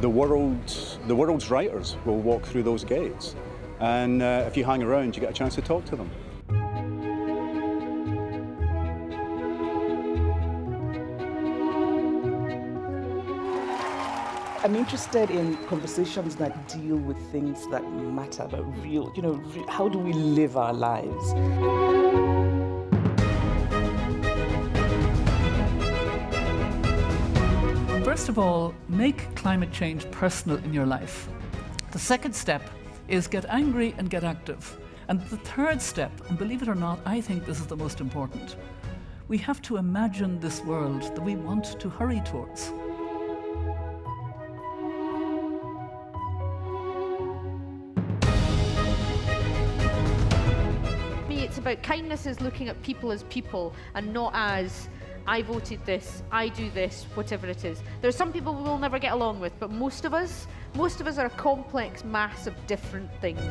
world's writers will walk through those gates. And if you hang around, you get a chance to talk to them. I'm interested in conversations that deal with things that matter, but real, how do we live our lives? First of all, make climate change personal in your life. The second step is get angry and get active. And the third step, and believe it or not, I think this is the most important. We have to imagine this world that we want to hurry towards. It's about kindness is looking at people as people and not as I voted this, I do this, whatever it is. There are some people we will never get along with, but most of us are a complex mass of different things.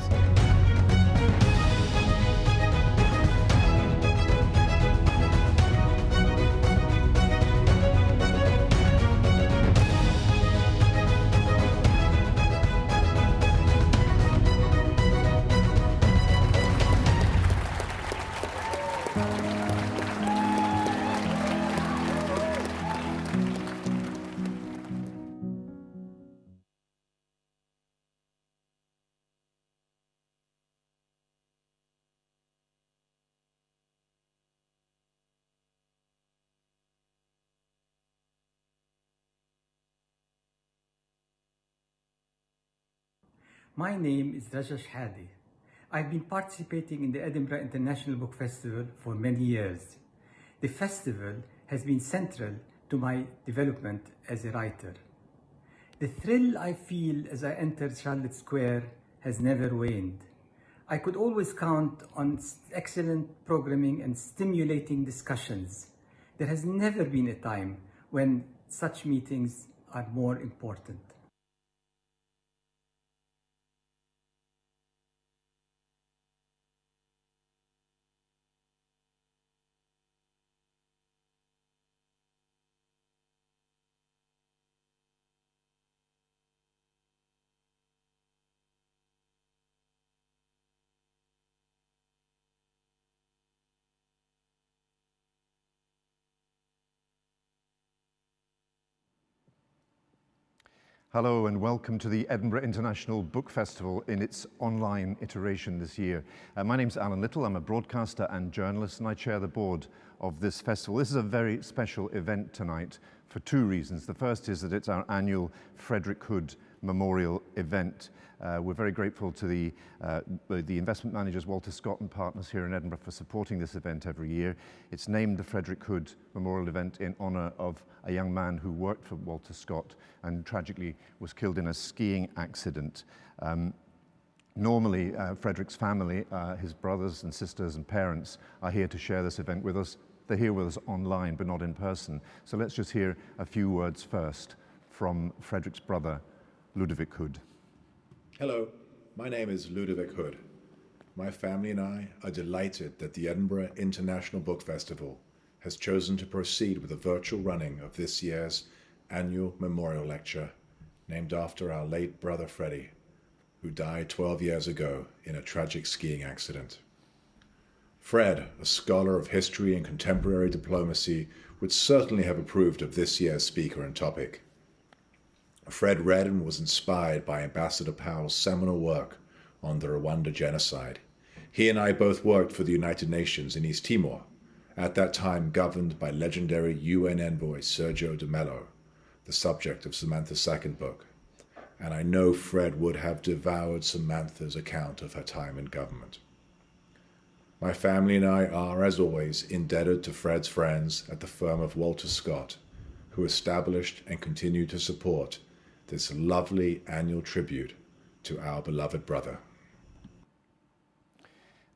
My name is Rajesh Hadi. I've been participating in the Edinburgh International Book Festival for many years. The festival has been central to my development as a writer. The thrill I feel as I enter Charlotte Square has never waned. I could always count on excellent programming and stimulating discussions. There has never been a time when such meetings are more important. Hello and welcome to the Edinburgh International Book Festival in its online iteration this year. My name's Allan Little, I'm a broadcaster and journalist, and I chair the board of this festival. This is a very special event tonight for two reasons. The first is that it's our annual Frederick Hood Memorial event. We're very grateful to the investment managers Walter Scott and Partners here in Edinburgh for supporting this event every year. It's named the Frederick Hood Memorial event in honour of a young man who worked for Walter Scott and tragically was killed in a skiing accident. Normally, Frederick's family, his brothers and sisters and parents are here to share this event with us. They're here with us online, but not in person. So let's just hear a few words first from Frederick's brother, Ludovic Hood. Hello, my name is Ludovic Hood. My family and I are delighted that the Edinburgh International Book Festival has chosen to proceed with the virtual running of this year's annual memorial lecture named after our late brother Freddie, who died 12 years ago in a tragic skiing accident. Fred, a scholar of history and contemporary diplomacy, would certainly have approved of this year's speaker and topic. Fred read and was inspired by Ambassador Powell's seminal work on the Rwanda genocide. He and I both worked for the United Nations in East Timor, at that time governed by legendary UN envoy Sergio de Mello, the subject of Samantha's second book. And I know Fred would have devoured Samantha's account of her time in government. My family and I are, as always, indebted to Fred's friends at the firm of Walter Scott, who established and continue to support this lovely annual tribute to our beloved brother.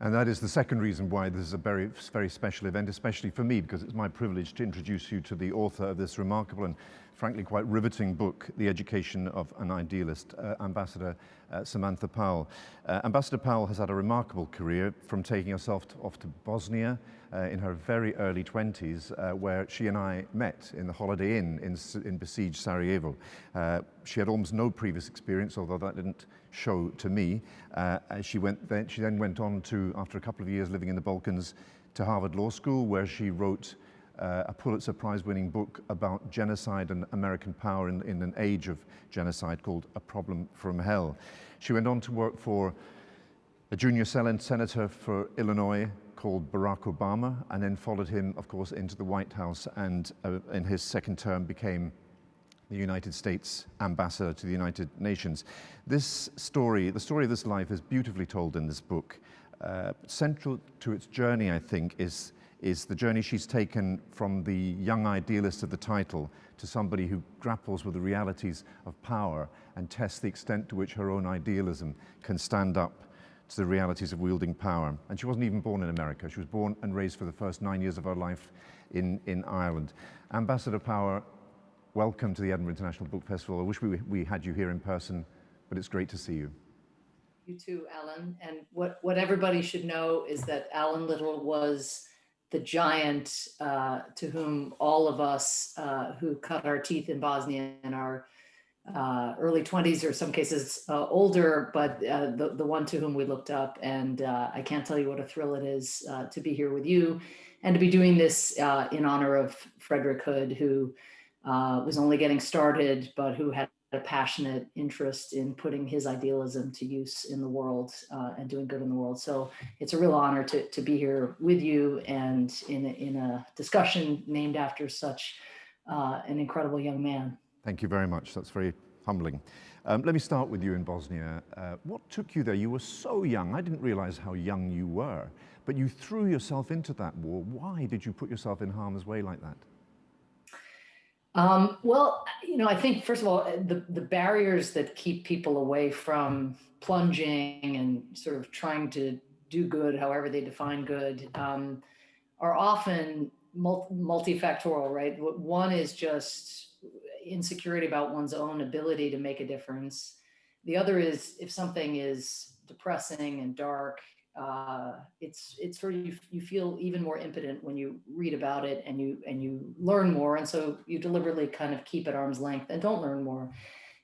And that is the second reason why this is a very, very special event, especially for me, because it's my privilege to introduce you to the author of this remarkable and frankly, quite riveting book, The Education of an Idealist, Ambassador Samantha Power. Ambassador Powell has had a remarkable career, from taking herself off to Bosnia in her very early 20s, where she and I met in the Holiday Inn in besieged Sarajevo. She had almost no previous experience, although that didn't show to me. She then went on to, after a couple of years living in the Balkans, to Harvard Law School, where she wrote a Pulitzer Prize-winning book about genocide and American power in an age of genocide, called A Problem from Hell. She went on to work for a junior senator for Illinois called Barack Obama, and then followed him, of course, into the White House, and in his second term became the United States ambassador to the United Nations. This story, the story of this life, is beautifully told in this book. Central to its journey, I think, is the journey she's taken from the young idealist of the title to somebody who grapples with the realities of power and tests the extent to which her own idealism can stand up to the realities of wielding power. And she wasn't even born in America. She was born and raised for the first 9 years of her life in Ireland. Ambassador Power, welcome to the Edinburgh International Book Festival. I wish we had you here in person, but it's great to see you. You too, Allan. And what everybody should know is that Allan Little was the giant to whom all of us who cut our teeth in Bosnia in our early 20s, or some cases older, but the one to whom we looked up. And I can't tell you what a thrill it is to be here with you and to be doing this in honor of Frederick Hood, who was only getting started, but who had a passionate interest in putting his idealism to use in the world and doing good in the world. So it's a real honor to be here with you and in a discussion named after such an incredible young man. Thank you very much. That's very humbling. Let me start with you in Bosnia. What took you there? You were so young. I didn't realize how young you were, but you threw yourself into that war. Why did you put yourself in harm's way like that? Well, I think, first of all, the barriers that keep people away from plunging and sort of trying to do good, however they define good, are often multifactorial, right? One is just insecurity about one's own ability to make a difference. The other is, if something is depressing and dark, it's sort of, you feel even more impotent when you read about it and you learn more, and so you deliberately kind of keep at arm's length and don't learn more.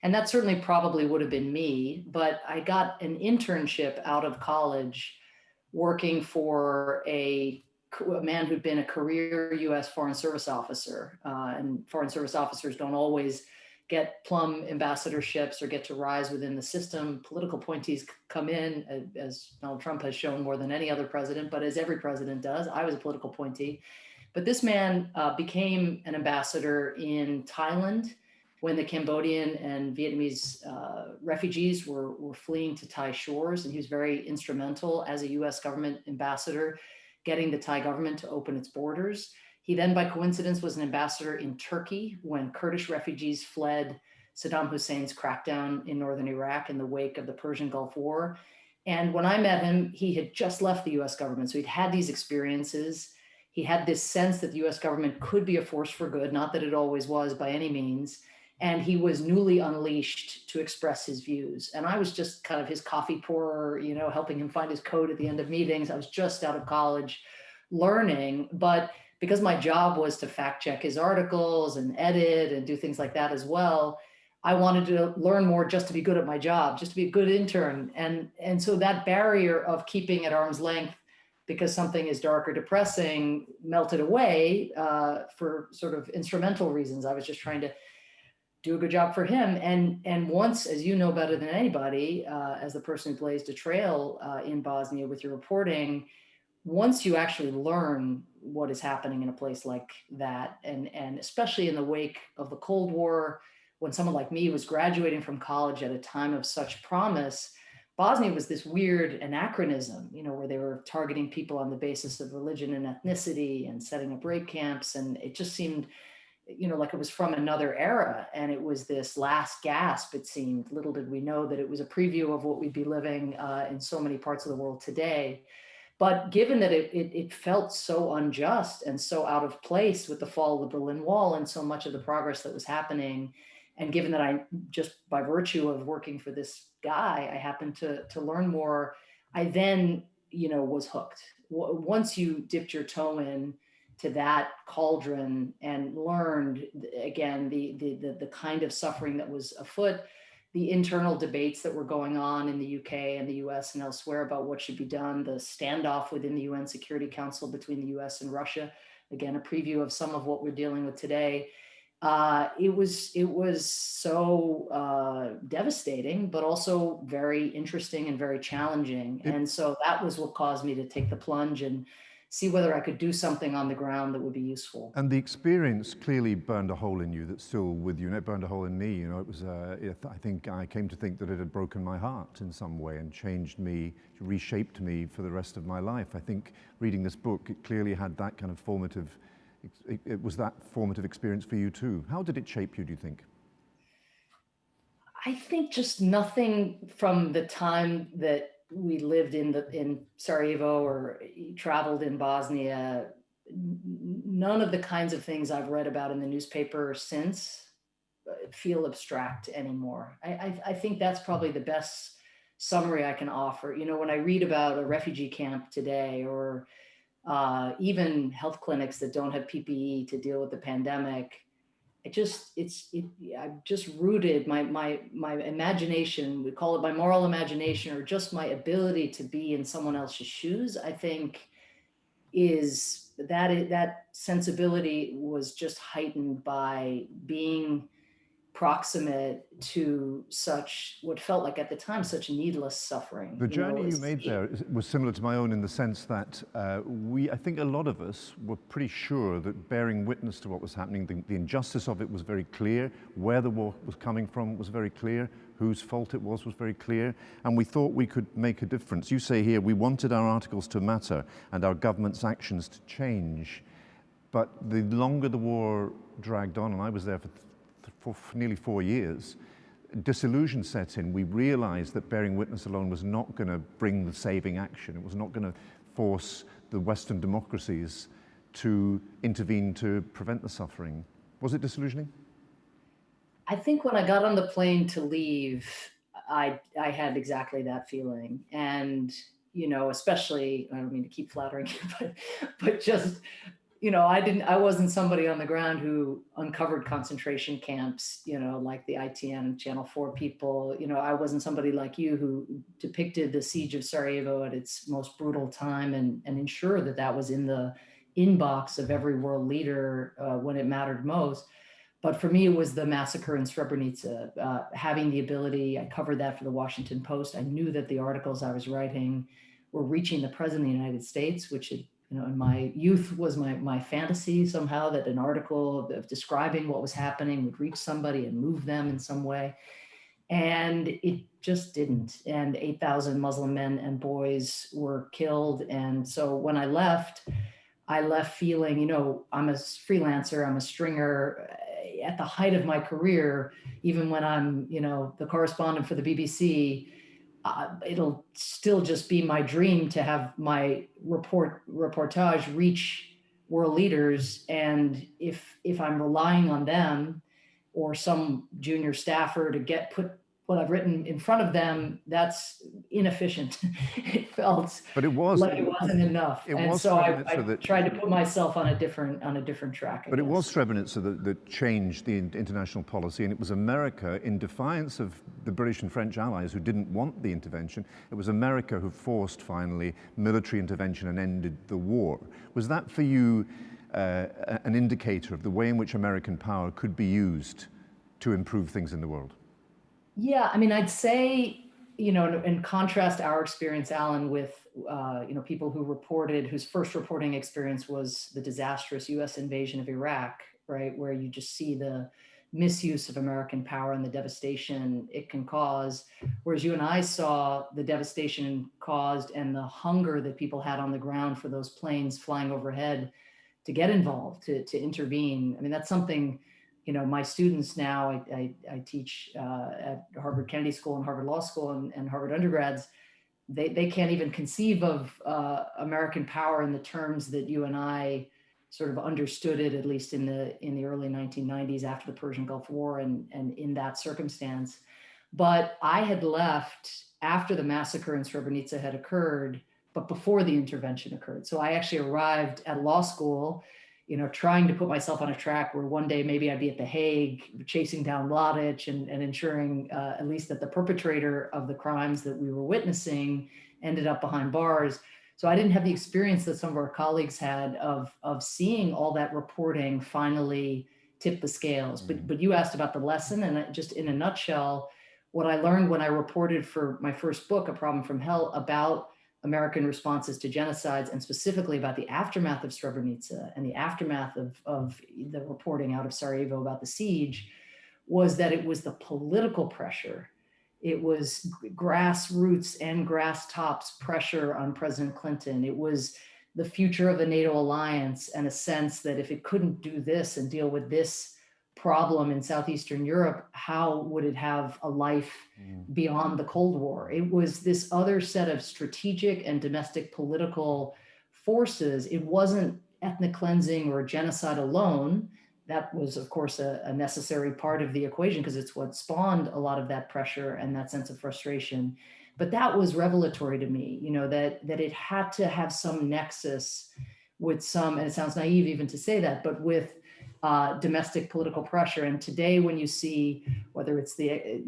And that certainly probably would have been me, but I got an internship out of college working for a man who'd been a career U.S. Foreign Service officer, and Foreign Service officers don't always get plum ambassadorships or get to rise within the system. Political appointees come in, as Donald Trump has shown more than any other president, but as every president does. I was a political appointee. But this man became an ambassador in Thailand when the Cambodian and Vietnamese refugees were fleeing to Thai shores. And he was very instrumental as a US government ambassador, getting the Thai government to open its borders. He then, by coincidence, was an ambassador in Turkey when Kurdish refugees fled Saddam Hussein's crackdown in northern Iraq in the wake of the Persian Gulf War. And when I met him, he had just left the US government. So he'd had these experiences. He had this sense that the US government could be a force for good, not that it always was by any means. And he was newly unleashed to express his views. And I was just kind of his coffee pourer, helping him find his code at the end of meetings. I was just out of college learning, but because my job was to fact check his articles and edit and do things like that as well, I wanted to learn more just to be good at my job, just to be a good intern. And so that barrier of keeping at arm's length because something is dark or depressing melted away for sort of instrumental reasons. I was just trying to do a good job for him. And once, as you know better than anybody, as the person who blazed a trail in Bosnia with your reporting, once you actually learn what is happening in a place like that, and especially in the wake of the Cold War, when someone like me was graduating from college at a time of such promise, Bosnia was this weird anachronism, where they were targeting people on the basis of religion and ethnicity and setting up rape camps. And it just seemed, like it was from another era. And it was this last gasp, it seemed. Little did we know that it was a preview of what we'd be living in so many parts of the world today. But given that it felt so unjust and so out of place with the fall of the Berlin Wall and so much of the progress that was happening, and given that I, just by virtue of working for this guy, I happened to learn more, I then, was hooked. Once you dipped your toe in to that cauldron and learned, again, the kind of suffering that was afoot, the internal debates that were going on in the UK and the US and elsewhere about what should be done, the standoff within the UN Security Council between the US and Russia, again, a preview of some of what we're dealing with today. It was so devastating, but also very interesting and very challenging. And so that was what caused me to take the plunge and see whether I could do something on the ground that would be useful. And the experience clearly burned a hole in you that's still with you, and it burned a hole in me. It was, I think I came to think that it had broken my heart in some way and changed me, reshaped me for the rest of my life. I think reading this book, it clearly had that kind of formative, it was that formative experience for you too. How did it shape you, do you think? I think just nothing from the time that we lived in Sarajevo or traveled in Bosnia, none of the kinds of things I've read about in the newspaper since feel abstract anymore. I think that's probably the best summary I can offer. When I read about a refugee camp today, or even health clinics that don't have PPE to deal with the pandemic, I've just rooted my imagination, we call it my moral imagination, or just my ability to be in someone else's shoes, I think is that sensibility was just heightened by being proximate to such, what felt like at the time, such needless suffering. The journey you made there was similar to my own in the sense that I think a lot of us were pretty sure that bearing witness to what was happening, the injustice of it was very clear, where the war was coming from was very clear, whose fault it was very clear, and we thought we could make a difference. You say here, we wanted our articles to matter and our government's actions to change, but the longer the war dragged on, and I was there for nearly 4 years, disillusion set in. We realized that bearing witness alone was not going to bring the saving action. It was not going to force the Western democracies to intervene to prevent the suffering. Was it disillusioning? I think when I got on the plane to leave, I had exactly that feeling. And, especially, I don't mean to keep flattering you, but just, I wasn't somebody on the ground who uncovered concentration camps, like the ITN Channel 4 people. I wasn't somebody like you who depicted the siege of Sarajevo at its most brutal time and ensured that was in the inbox of every world leader when it mattered most. But for me, it was the massacre in Srebrenica. Having the ability, I covered that for the Washington Post. I knew that the articles I was writing were reaching the President of the United States, which had, in my youth was my fantasy somehow, that an article of describing what was happening would reach somebody and move them in some way. And it just didn't. And 8,000 Muslim men and boys were killed. And so when I left feeling, I'm a freelancer, I'm a stringer. At the height of my career, even when I'm, the correspondent for the BBC, it'll still just be my dream to have my reportage reach world leaders. And if I'm relying on them or some junior staffer to put what I've written in front of them, that's inefficient. It felt like it wasn't enough. I tried to put myself on a different track. But it was Srebrenica that changed the international policy, and it was America, in defiance of the British and French allies who didn't want the intervention, it was America who forced finally military intervention and ended the war. Was that for you an indicator of the way in which American power could be used to improve things in the world? Yeah, I'd say, in contrast our experience, Allan, with, people whose first reporting experience was the disastrous US invasion of Iraq, right, where you just see the misuse of American power and the devastation it can cause. Whereas you and I saw the devastation caused and the hunger that people had on the ground for those planes flying overhead to get involved, to intervene. That's something, my students now, I teach at Harvard Kennedy School and Harvard Law School and Harvard undergrads. they can't even conceive of American power in the terms that you and I sort of understood it, at least in the early 1990s after the Persian Gulf War and in that circumstance. But I had left after the massacre in Srebrenica had occurred, but before the intervention occurred. So I actually arrived at law school, trying to put myself on a track where one day maybe I'd be at The Hague, chasing down Mladic and ensuring at least that the perpetrator of the crimes that we were witnessing ended up behind bars. So I didn't have the experience that some of our colleagues had of seeing all that reporting finally tip the scales. But you asked about the lesson, and just in a nutshell, what I learned when I reported for my first book, A Problem from Hell, about American responses to genocides, and specifically about the aftermath of Srebrenica and the aftermath of the reporting out of Sarajevo about the siege, was that it was the political pressure. It was grassroots and grass tops pressure on President Clinton. It was the future of the NATO alliance and a sense that if it couldn't do this and deal with this problem in Southeastern Europe, how would it have a life beyond the Cold War? It was this other set of strategic and domestic political forces. It wasn't ethnic cleansing or genocide alone. That was, of course, a necessary part of the equation because it's what spawned a lot of that pressure and that sense of frustration. But that was revelatory to me, that it had to have some nexus with some, and it sounds naive even to say that, but with domestic political pressure. And today, when you see whether it's the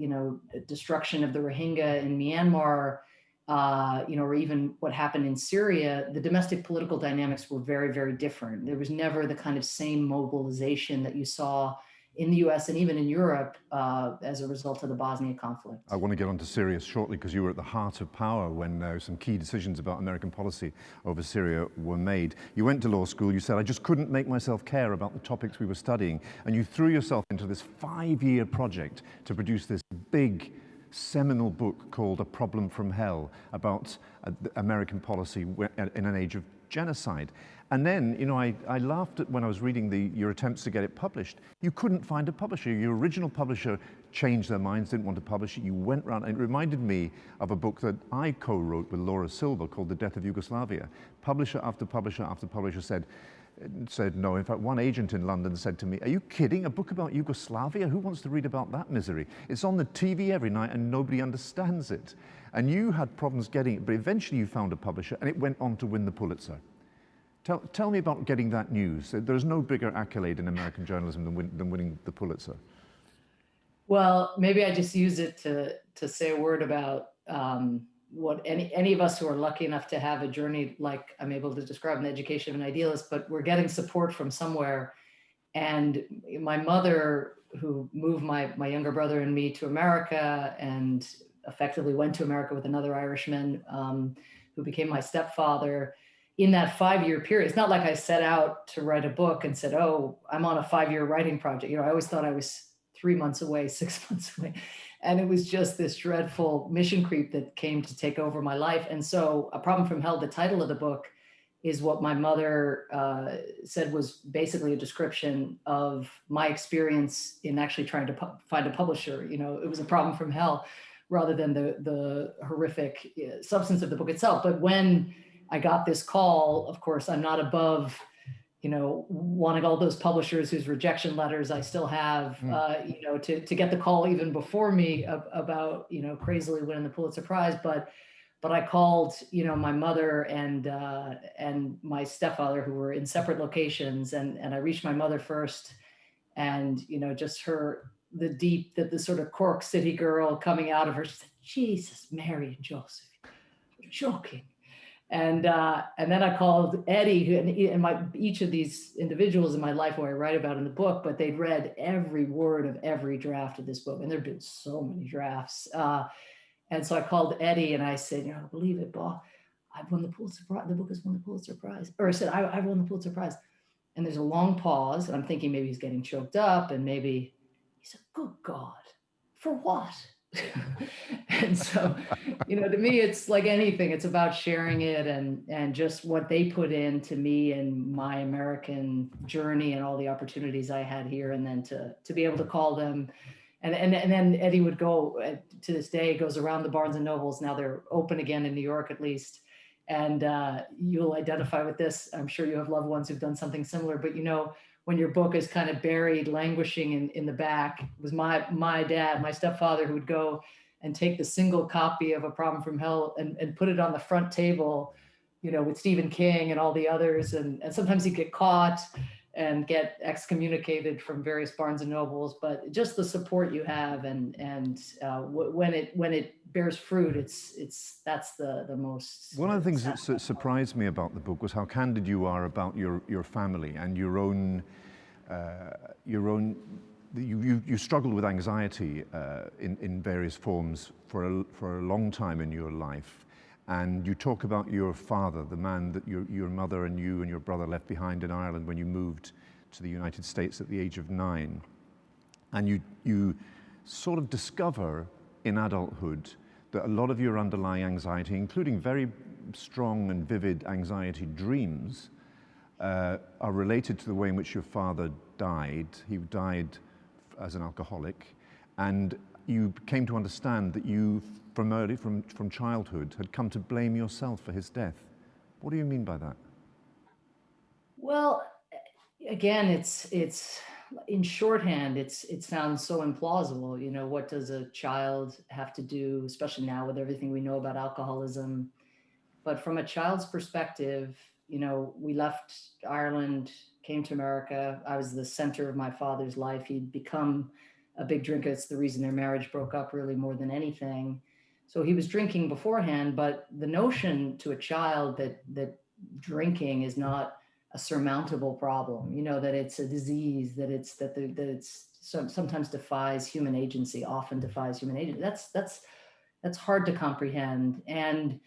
destruction of the Rohingya in Myanmar, or even what happened in Syria, the domestic political dynamics were very, very different. There was never the kind of same mobilization that you saw in the US and even in Europe as a result of the Bosnia conflict. I want to get onto Syria shortly because you were at the heart of power when some key decisions about American policy over Syria were made. You went to law school, you said, I just couldn't make myself care about the topics we were studying, and you threw yourself into this 5-year project to produce this big seminal book called A Problem from Hell about American policy in an age of genocide. And then, I laughed at when I was reading your attempts to get it published. You couldn't find a publisher. Your original publisher changed their minds, didn't want to publish it. You went round, and it reminded me of a book that I co-wrote with Laura Silva called The Death of Yugoslavia. Publisher after publisher after publisher said no. In fact, one agent in London said to me, are you kidding? A book about Yugoslavia? Who wants to read about that misery? It's on the TV every night and nobody understands it. And you had problems getting it, but eventually you found a publisher and it went on to win the Pulitzer. Tell me about getting that news. There's no bigger accolade in American journalism than winning the Pulitzer. Well, maybe I just use it to say a word about what any of us who are lucky enough to have a journey like I'm able to describe in the education of an idealist, but we're getting support from somewhere. And my mother, who moved my younger brother and me to America and effectively went to America with another Irishman who became my stepfather, in that 5-year period, it's not like I set out to write a book and said, oh, I'm on a 5-year writing project. I always thought I was 3 months away, 6 months away. And it was just this dreadful mission creep that came to take over my life. And so A Problem from Hell, the title of the book, is what my mother said was basically a description of my experience in actually trying to find a publisher. It was a problem from hell rather than the horrific substance of the book itself. But when I got this call, of course, I'm not above wanting all those publishers whose rejection letters I still have, to get the call even before me about, crazily winning the Pulitzer Prize. But I called, my mother and my stepfather, who were in separate locations, and I reached my mother first, and just the sort of Cork City girl coming out of her. She said, "Jesus, Mary and Joseph, you're joking." And then I called Eddie, and each of these individuals in my life who I write about in the book, but they'd read every word of every draft of this book, and there've been so many drafts. And so I called Eddie and I said, I don't believe it, Bob, I've won the Pulitzer Prize. The book has won the Pulitzer Prize. Or I said, I've won the Pulitzer Prize. And there's a long pause, and I'm thinking maybe he's getting choked up, and maybe he said, good God, for what? And so, to me, it's like anything. It's about sharing it and just what they put into me and my American journey and all the opportunities I had here. And then to be able to call them, And then Eddie would go, to this day, goes around the Barnes and Nobles. Now they're open again in New York, at least. And you'll identify with this. I'm sure you have loved ones who've done something similar, but you know, when your book is kind of buried, languishing in the back, it was my dad, my stepfather, who would go and take the single copy of A Problem from Hell and put it on the front table, you know, with Stephen King and all the others. And sometimes he'd get caught and get excommunicated from various Barnes and Nobles, but just the support you have, and when it bears fruit, that's the most. One of the things that surprised me about the book was how candid you are about your family and your own. You struggled with anxiety in various forms for a long time in your life. And you talk about your father, the man that your mother and you and your brother left behind in Ireland when you moved to the United States at the age of 9. And you sort of discover in adulthood that a lot of your underlying anxiety, including very strong and vivid anxiety dreams, are related to the way in which your father died. He died as an alcoholic, and you came to understand that you, from childhood, had come to blame yourself for his death. What do you mean by that? Well, again, it's in shorthand, it sounds so implausible. You know, what does a child have to do, especially now with everything we know about alcoholism? But from a child's perspective, you know, we left Ireland, came to America. I was the center of my father's life. He'd become a big drinker. It's the reason their marriage broke up, really, more than anything. So he was drinking beforehand, but the notion to a child that drinking is not a surmountable problem, you know, that it's a disease, that it's sometimes defies human agency, often defies human agency. That's hard to comprehend. And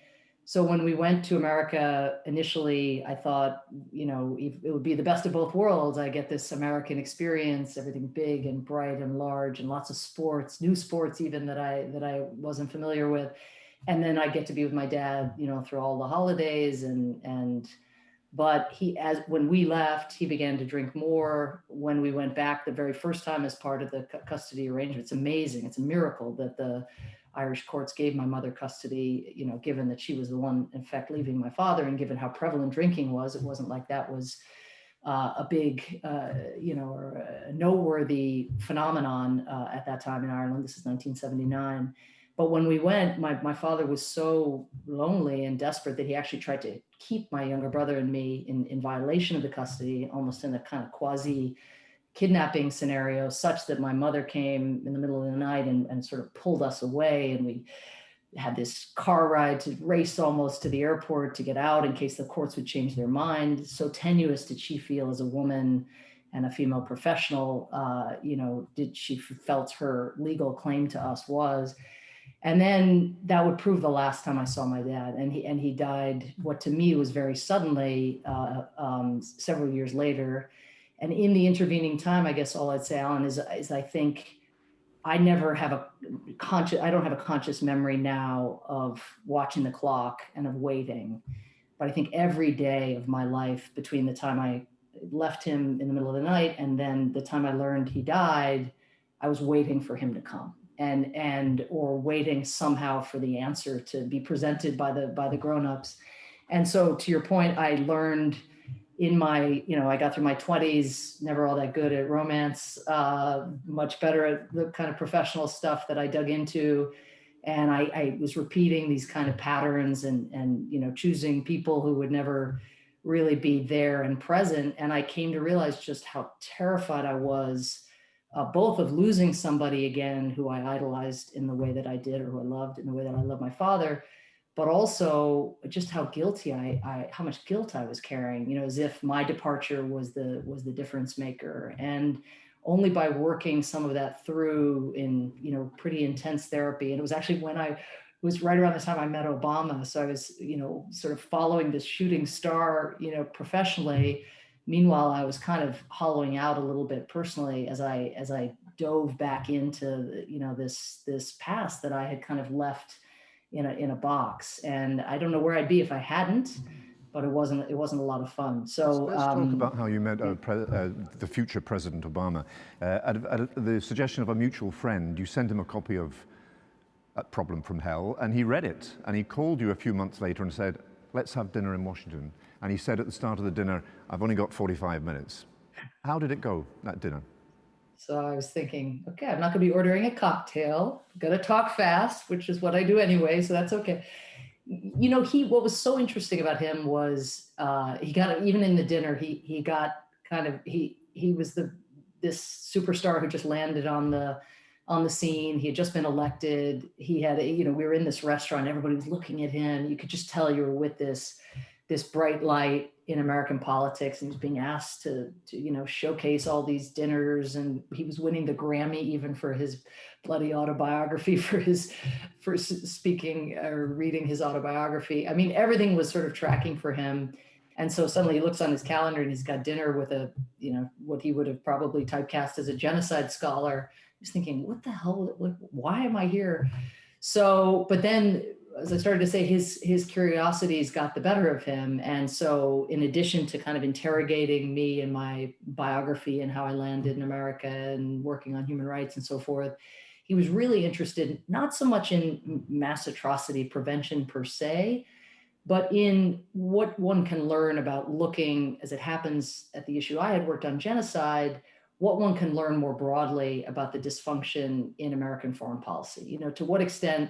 so when we went to America, initially, I thought, you know, it would be the best of both worlds. I get this American experience, everything big and bright and large, and lots of sports, new sports even that I wasn't familiar with. And then I get to be with my dad, you know, through all the holidays but when we left, he began to drink more. When we went back the very first time as part of the custody arrangement, it's amazing. It's a miracle that the Irish courts gave my mother custody, you know, given that she was the one, in fact, leaving my father, and given how prevalent drinking was. It wasn't like that was a big, you know, or a noteworthy phenomenon at that time in Ireland. This is 1979. But when we went, my father was so lonely and desperate that he actually tried to keep my younger brother and me in violation of the custody, almost in a kind of quasi kidnapping scenario, such that my mother came in the middle of the night and sort of pulled us away. And we had this car ride to race almost to the airport to get out in case the courts would change their mind. So tenuous did she feel as a woman and a female professional, you know, she felt her legal claim to us was. And then that would prove the last time I saw my dad. And he died, what to me was very suddenly, several years later. And in the intervening time, I guess all I'd say, Allan, is I think I never have I don't have a conscious memory now of watching the clock and of waiting. But I think every day of my life, between the time I left him in the middle of the night and then the time I learned he died, I was waiting for him to come. Or waiting somehow for the answer to be presented by the grown-ups. And so to your point, I learned in my, you know, I got through my 20s, never all that good at romance, much better at the kind of professional stuff that I dug into. And I was repeating these kind of patterns and, you know, choosing people who would never really be there and present. And I came to realize just how terrified I was, both of losing somebody again who I idolized in the way that I did, or who I loved in the way that I loved my father, but also just how guilty how much guilt I was carrying, you know, as if my departure was the difference maker. And only by working some of that through in, you know, pretty intense therapy. And it was actually when it was right around the time I met Obama. So I was, you know, sort of following this shooting star, you know, professionally. Meanwhile, I was kind of hollowing out a little bit personally as I dove back into, you know, this past that I had kind of left in a box. And I don't know where I'd be if I hadn't, but it wasn't a lot of fun. So let's talk about how you met the future President Obama. At the suggestion of a mutual friend, you sent him a copy of Problem from Hell, and he read it, and he called you a few months later and said, let's have dinner in Washington. And he said at the start of the dinner, I've only got 45 minutes. How did it go, that dinner? So I was thinking, okay, I'm not going to be ordering a cocktail. I'm going to talk fast, which is what I do anyway, so that's okay. You know, what was so interesting about him was he got, even in the dinner, he got kind of, he was this superstar who just landed on the scene. He had just been elected. He had, we were in this restaurant, everybody was looking at him. You could just tell you were with this bright light in American politics, and he was being asked to showcase all these dinners, and he was winning the Grammy even for his bloody autobiography, for speaking or reading his autobiography. I mean, everything was sort of tracking for him. And so suddenly he looks on his calendar and he's got dinner with what he would have probably typecast as a genocide scholar. He's thinking, what the hell, why am I here? So, but then, as I started to say, his curiosities got the better of him. And so in addition to kind of interrogating me and my biography and how I landed in America and working on human rights and so forth, he was really interested, not so much in mass atrocity prevention per se, but in what one can learn about looking, as it happens at the issue I had worked on, genocide, what one can learn more broadly about the dysfunction in American foreign policy. To what extent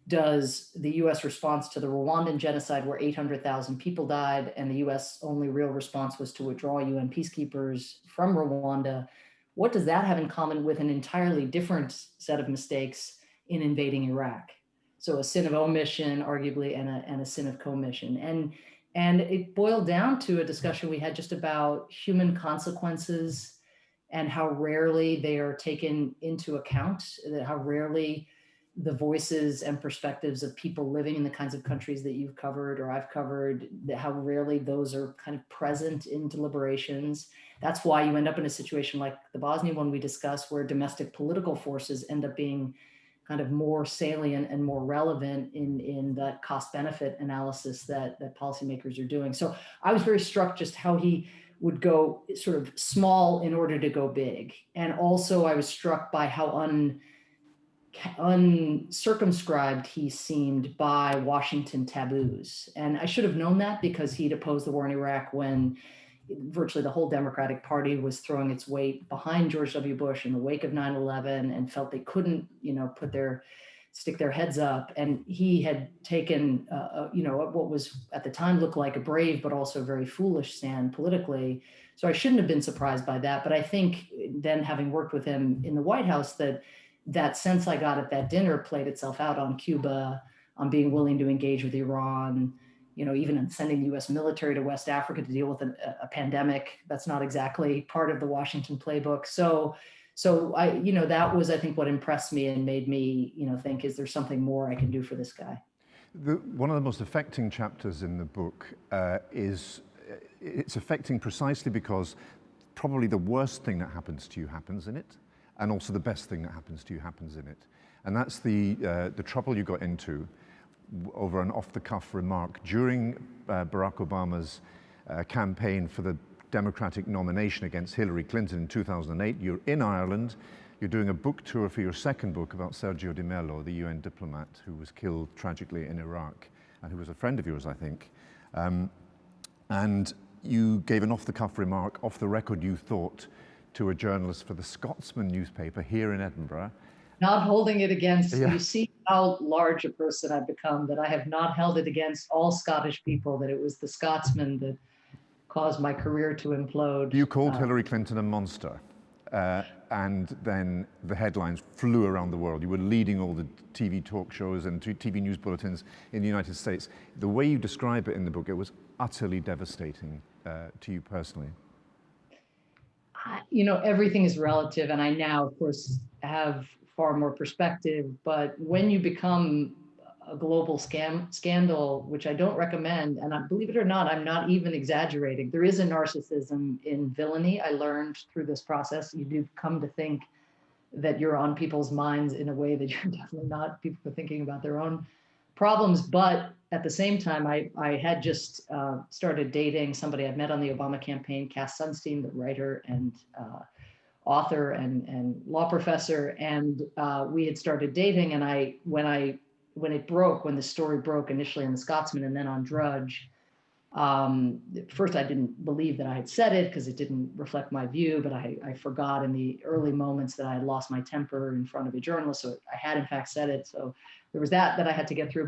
does the US response to the Rwandan genocide, where 800,000 people died, and the US only real response was to withdraw UN peacekeepers from Rwanda, what does that have in common with an entirely different set of mistakes in invading Iraq? So a sin of omission, arguably, and a sin of commission. And it boiled down to a discussion we had just about human consequences and how rarely they are taken into account, how rarely the voices and perspectives of people living in the kinds of countries that you've covered or I've covered, how rarely those are kind of present in deliberations. That's why you end up in a situation like the Bosnia one we discussed, where domestic political forces end up being kind of more salient and more relevant in that cost-benefit analysis that policymakers are doing. So I was very struck just how he would go sort of small in order to go big. And also I was struck by how uncircumscribed he seemed by Washington taboos. And I should have known that, because he'd opposed the war in Iraq when virtually the whole Democratic Party was throwing its weight behind George W. Bush in the wake of 9/11, and felt they couldn't, stick their heads up. And he had taken, what was at the time looked like a brave, but also very foolish stand politically. So I shouldn't have been surprised by that. But I think then, having worked with him in the White House, that sense I got at that dinner played itself out on Cuba, on being willing to engage with Iran, even in sending the US military to West Africa to deal with a pandemic. That's not exactly part of the Washington playbook. So I, that was, I think, what impressed me and made me, think, is there something more I can do for this guy? One of the most affecting chapters in the book it's affecting precisely because probably the worst thing that happens to you happens in it, and also the best thing that happens to you happens in it. And that's the trouble you got into over an off-the-cuff remark during Barack Obama's campaign for the Democratic nomination against Hillary Clinton in 2008. You're in Ireland, you're doing a book tour for your second book about Sergio Di Mello, the UN diplomat who was killed tragically in Iraq, and who was a friend of yours, I think. And you gave an off-the-cuff remark, off the record, you thought, to a journalist for the Scotsman newspaper here in Edinburgh. Not holding it against, you see how large a person I've become, that I have not held it against all Scottish people, that it was the Scotsman that caused my career to implode. You called Hillary Clinton a monster, and then the headlines flew around the world. You were leading all the TV talk shows and TV news bulletins in the United States. The way you describe it in the book, it was utterly devastating to you personally. Everything is relative, and I now, of course, have far more perspective. But when you become a global scandal, which I don't recommend, and believe it or not, I'm not even exaggerating. There is a narcissism in villainy. I learned through this process. You do come to think that you're on people's minds in a way that you're definitely not. People are thinking about their own problems, but at the same time, I had just started dating somebody I'd met on the Obama campaign, Cass Sunstein, the writer and author and law professor, and we had started dating. And when the story broke initially in The Scotsman and then on Drudge, first I didn't believe that I had said it because it didn't reflect my view, but I forgot in the early moments that I had lost my temper in front of a journalist. So I had in fact said it. So there was that I had to get through.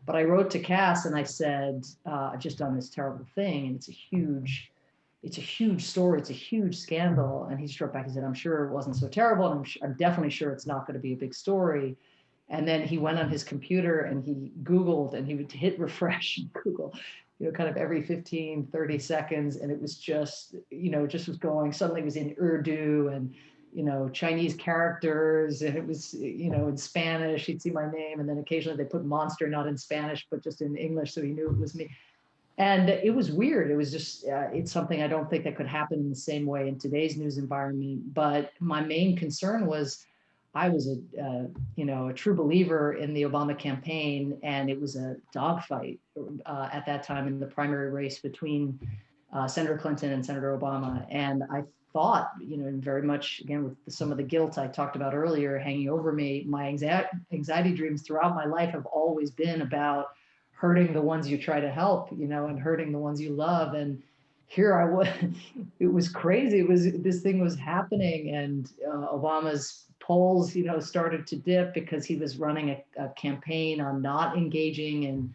But I wrote to Cass and I said, I've just done this terrible thing, and it's a huge story. It's a huge scandal. And he struck back and said, I'm sure it wasn't so terrible. And I'm definitely sure it's not going to be a big story. And then he went on his computer and he Googled, and he would hit refresh and Google, kind of every 15, 30 seconds. And it was just, just was going, suddenly it was in Urdu and, Chinese characters. And it was, in Spanish, he'd see my name. And then occasionally they put monster, not in Spanish, but just in English. So he knew it was me. And it was weird. It was just, it's something I don't think that could happen in the same way in today's news environment. But my main concern was, I was a true believer in the Obama campaign, and it was a dogfight at that time in the primary race between Senator Clinton and Senator Obama. And I thought, very much, again, with some of the guilt I talked about earlier hanging over me, my anxiety dreams throughout my life have always been about hurting the ones you try to help, and hurting the ones you love. And here I was, it was crazy. This thing was happening, and Obama's polls, started to dip because he was running a campaign on not engaging in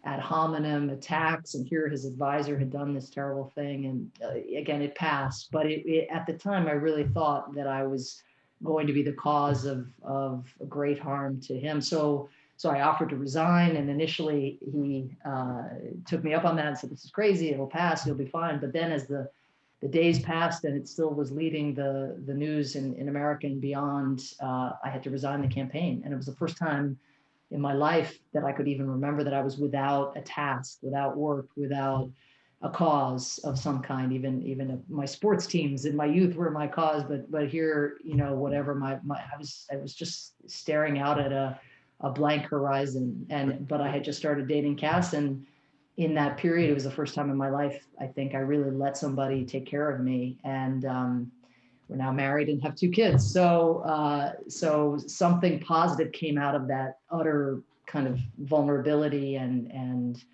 ad hominem attacks. And here his advisor had done this terrible thing. And again, it passed. But at the time, I really thought that I was going to be the cause of great harm to him. So I offered to resign, and initially he took me up on that and said, this is crazy, it'll pass, you'll be fine. But then as the days passed and it still was leading the news in America and beyond, I had to resign the campaign. And it was the first time in my life that I could even remember that I was without a task, without work, without a cause of some kind. Even my sports teams in my youth were my cause, but here, whatever, I was just staring out at a blank horizon. But I had just started dating Cass, and in that period, it was the first time in my life, I think, I really let somebody take care of me. And we're now married and have 2 kids. So something positive came out of that utter kind of vulnerability and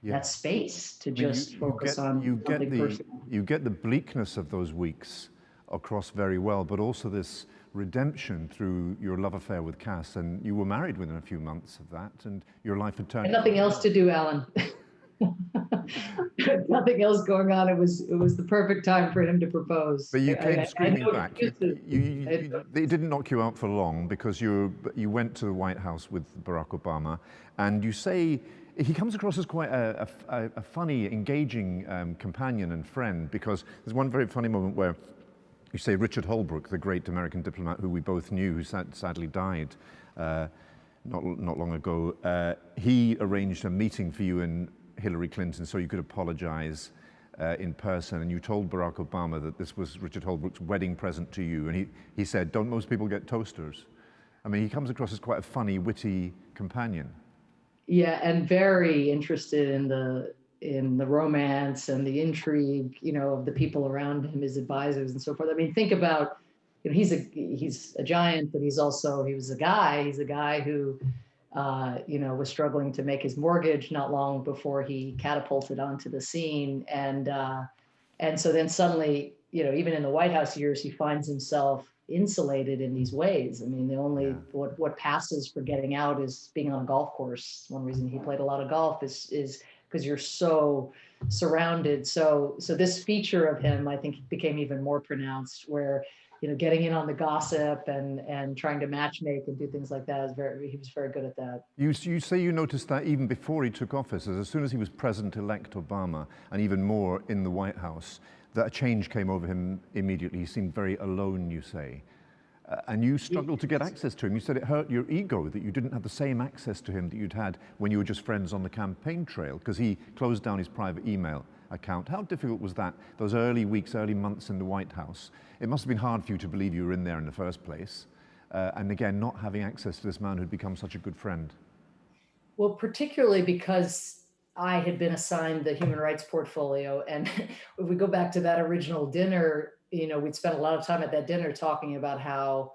that space to focus on something personal. You get the bleakness of those weeks across very well, but also this redemption through your love affair with Cass. And you were married within a few months of that, and your life had turned. And nothing else to do, Allan. Nothing else going on. It was the perfect time for him to propose. But you came screaming back. They didn't knock you out for long, because you went to the White House with Barack Obama, and you say he comes across as quite a funny, engaging companion and friend, because there's one very funny moment where you say Richard Holbrooke, the great American diplomat who we both knew, who sadly died not long ago, he arranged a meeting for you and Hillary Clinton so you could apologize in person, and you told Barack Obama that this was Richard Holbrooke's wedding present to you, and he said, don't most people get toasters? I mean, he comes across as quite a funny, witty companion. Yeah, and very interested in the romance and the intrigue, of the people around him, his advisors and so forth. I mean, think about, he's a giant, but he was a guy. He's a guy who, was struggling to make his mortgage not long before he catapulted onto the scene. And so then suddenly, even in the White House years, he finds himself insulated in these ways. I mean, what passes for getting out is being on a golf course. One reason he played a lot of golf is because you're so surrounded. So this feature of him, I think, became even more pronounced, where, getting in on the gossip and trying to matchmake and do things like that he was very good at that. You say you noticed that even before he took office, as soon as he was President-elect Obama, and even more in the White House, that a change came over him immediately. He seemed very alone, you say. And you struggled to get access to him. You said it hurt your ego that you didn't have the same access to him that you'd had when you were just friends on the campaign trail, because he closed down his private email account. How difficult was that, those early weeks, early months in the White House? It must have been hard for you to believe you were in there in the first place. And again, not having access to this man who'd become such a good friend. Well, particularly because I had been assigned the human rights portfolio. And if we go back to that original dinner, we'd spent a lot of time at that dinner talking about how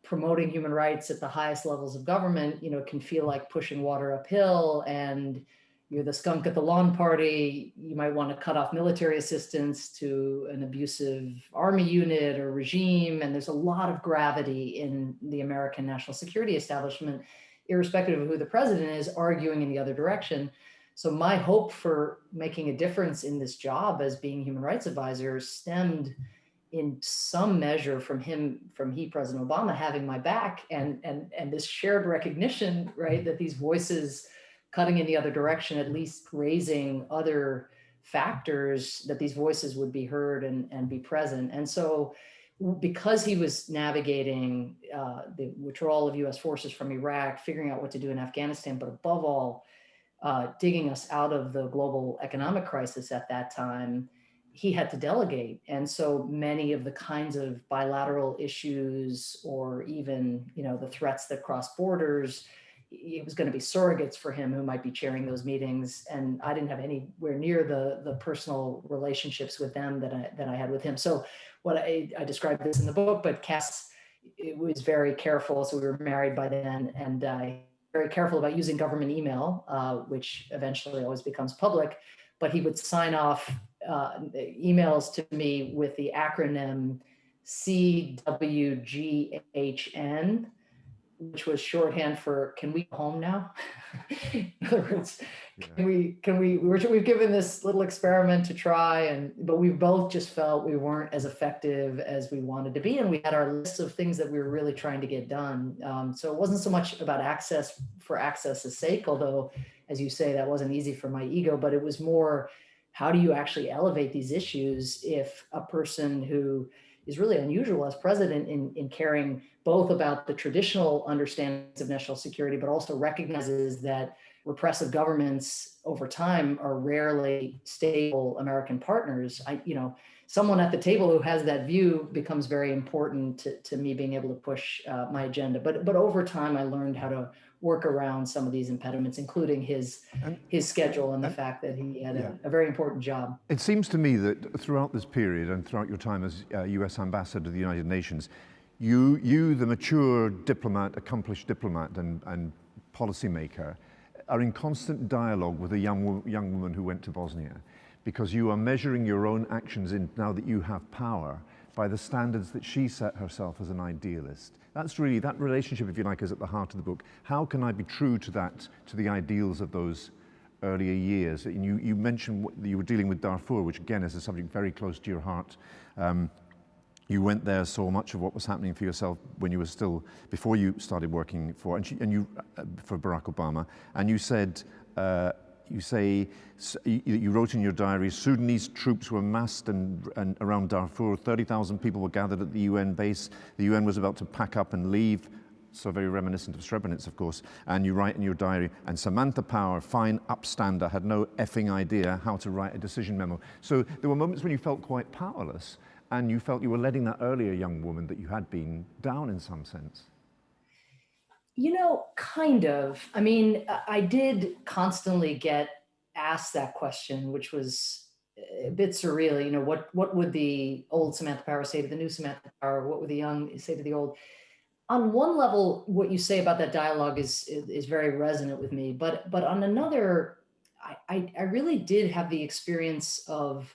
promoting human rights at the highest levels of government, can feel like pushing water uphill, and you're the skunk at the lawn party. You might want to cut off military assistance to an abusive army unit or regime. And there's a lot of gravity in the American national security establishment, irrespective of who the president is, arguing in the other direction. So my hope for making a difference in this job as being human rights advisor stemmed in some measure from President Obama, having my back and this shared recognition, right, that these voices cutting in the other direction, at least raising other factors, that these voices would be heard and be present. And so because he was navigating the withdrawal of US forces from Iraq, figuring out what to do in Afghanistan, but above all, digging us out of the global economic crisis at that time, he had to delegate. And so many of the kinds of bilateral issues, or even, the threats that cross borders, it was going to be surrogates for him who might be chairing those meetings. And I didn't have anywhere near the personal relationships with them that I had with him. So what I described this in the book, but Cass, it was very careful. So we were married by then, and very careful about using government email, which eventually always becomes public. But he would sign off emails to me with the acronym CWGHN, which was shorthand for "Can we go home now?" In other words, we've given this little experiment to try, but we both just felt we weren't as effective as we wanted to be, and we had our list of things that we were really trying to get done. So it wasn't so much about access for access's sake, although, as you say, that wasn't easy for my ego, but it was more, how do you actually elevate these issues if a person who is really unusual as president in caring both about the traditional understandings of national security, but also recognizes that repressive governments over time are rarely stable American partners. Someone at the table who has that view becomes very important to me being able to push my agenda. But over time, I learned how to work around some of these impediments, including his schedule and the fact that he had a very important job. It seems to me that throughout this period and throughout your time as US ambassador to the United Nations, you, the mature diplomat, accomplished diplomat and policymaker, are in constant dialogue with a young woman who went to Bosnia, because you are measuring your own actions now that you have power by the standards that she set herself as an idealist. That's really, that relationship, if you like, is at the heart of the book. How can I be true to that, to the ideals of those earlier years? And you mentioned you were dealing with Darfur, which again is a subject very close to your heart. You went there, saw much of what was happening for yourself when you were still, before you started working for Barack Obama. And you said, you wrote in your diary, Sudanese troops were massed and around Darfur. 30,000 people were gathered at the UN base. The UN was about to pack up and leave. So very reminiscent of Srebrenica, of course. And you write in your diary, and Samantha Power, fine upstander, had no effing idea how to write a decision memo. So there were moments when you felt quite powerless, and you felt you were letting that earlier young woman that you had been down in some sense. Kind of. I mean, I did constantly get asked that question, which was a bit surreal. What would the old Samantha Power say to the new Samantha Power? What would the young say to the old? On one level, what you say about that dialogue is very resonant with me. But on another, I really did have the experience of